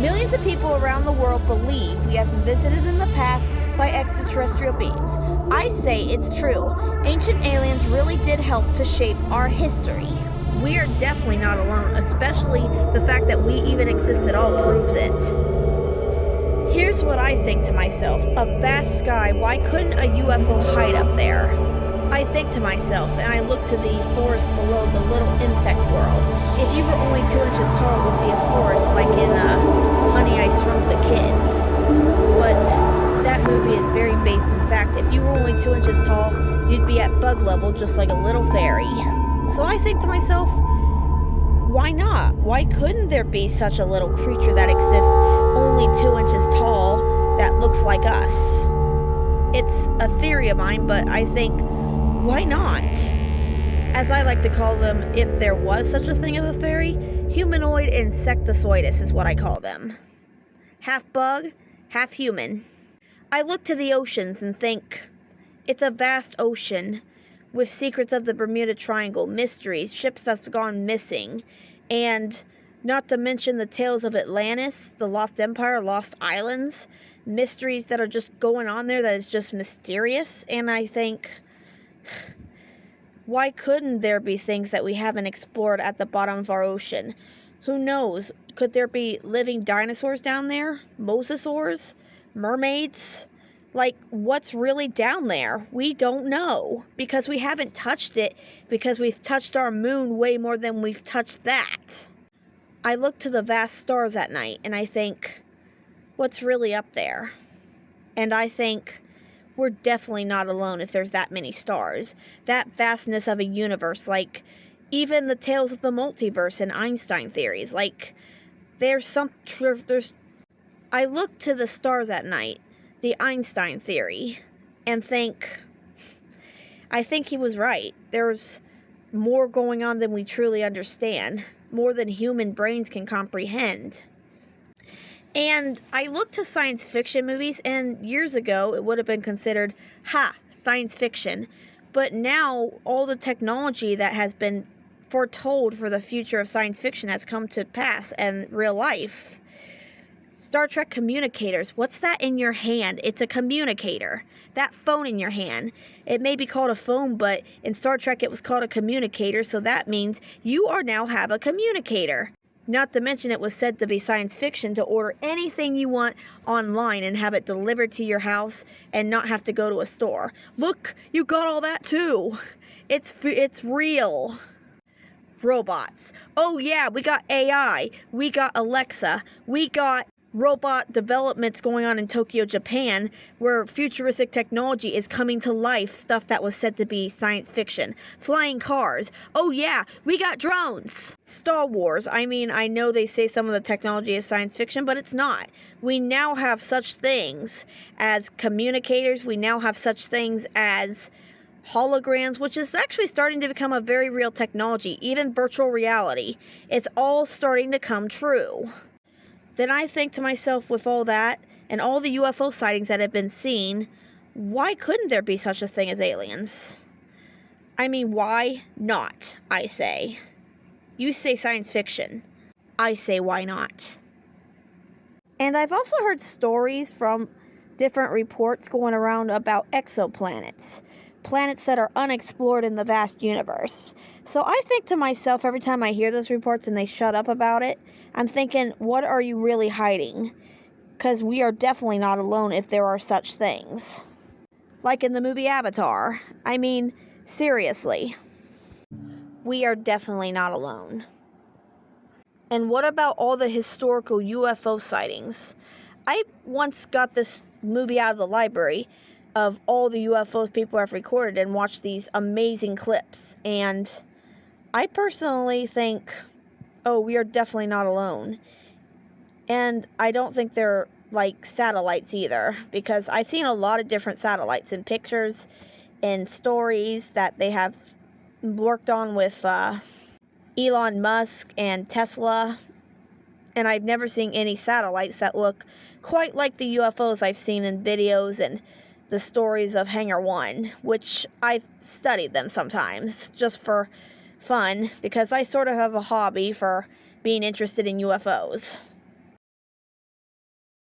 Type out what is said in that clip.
Millions of people around the world believe we have been visited in the past by extraterrestrial beings. I say it's true. Ancient aliens really did help to shape our history. We are definitely not alone, especially the fact that we even exist at all proves it. Here's what I think to myself. A vast sky, why couldn't a UFO hide up there? I think to myself, and I look to the forest below, the little insect world. If you were only 2 inches tall, it would be a forest like in Honey, I Shrunk the Kids. But that movie is very based in fact. If you were only 2 inches tall, you'd be at bug level just like a little fairy. So I think to myself, why not? Why couldn't there be such a little creature that exists only 2 inches tall that looks like us? It's a theory of mine, but I think, why not? As I like to call them, if there was such a thing of a fairy, humanoid insectozoidus is what I call them. Half bug, half human. I look to the oceans and think, it's a vast ocean with secrets of the Bermuda Triangle, mysteries, ships that's gone missing, and not to mention the tales of Atlantis, the Lost Empire, Lost Islands, mysteries that are just going on there that is just mysterious. And I think, why couldn't there be things that we haven't explored at the bottom of our ocean? Who knows? Could there be living dinosaurs down there? Mosasaurs? Mermaids? Like, what's really down there? We don't know. Because we haven't touched it. Because we've touched our moon way more than we've touched that. I look to the vast stars at night and I think, what's really up there? And I think, we're definitely not alone if there's that many stars. That vastness of a universe, like even the tales of the multiverse and Einstein theories, like I look to the stars at night, the Einstein theory, and think, I think he was right. There's more going on than we truly understand, more than human brains can comprehend. And I look to science fiction movies, and years ago it would have been considered, science fiction. But now all the technology that has been foretold for the future of science fiction has come to pass in real life. Star Trek communicators. What's that in your hand? It's a communicator. That phone in your hand. It may be called a phone, but in Star Trek it was called a communicator, so that means you now have a communicator. Not to mention it was said to be science fiction to order anything you want online and have it delivered to your house and not have to go to a store. Look, you got all that too. It's real. Robots. Oh yeah, we got AI. We got Alexa. We got robot developments going on in Tokyo, Japan, where futuristic technology is coming to life, stuff that was said to be science fiction. Flying cars. Oh yeah, we got drones. Star Wars. I mean, I know they say some of the technology is science fiction, but it's not. We now have such things as communicators. We now have such things as holograms, which is actually starting to become a very real technology. Even virtual reality. It's all starting to come true. Then I think to myself, with all that, and all the UFO sightings that have been seen, why couldn't there be such a thing as aliens? I mean, why not, I say. You say science fiction. I say why not. And I've also heard stories from different reports going around about exoplanets. Planets that are unexplored in the vast universe. So I think to myself, every time I hear those reports and they shut up about it, I'm thinking, what are you really hiding? Because we are definitely not alone if there are such things. Like in the movie Avatar. I mean, seriously. We are definitely not alone. And what about all the historical UFO sightings? I once got this movie out of the library of all the UFOs people have recorded and watched these amazing clips. And I personally think, we are definitely not alone. And I don't think they're like satellites either, because I've seen a lot of different satellites in pictures and stories that they have worked on with Elon Musk and Tesla. And I've never seen any satellites that look quite like the UFOs I've seen in videos and the stories of Hangar 1, which I've studied them sometimes, just for fun, because I sort of have a hobby for being interested in UFOs.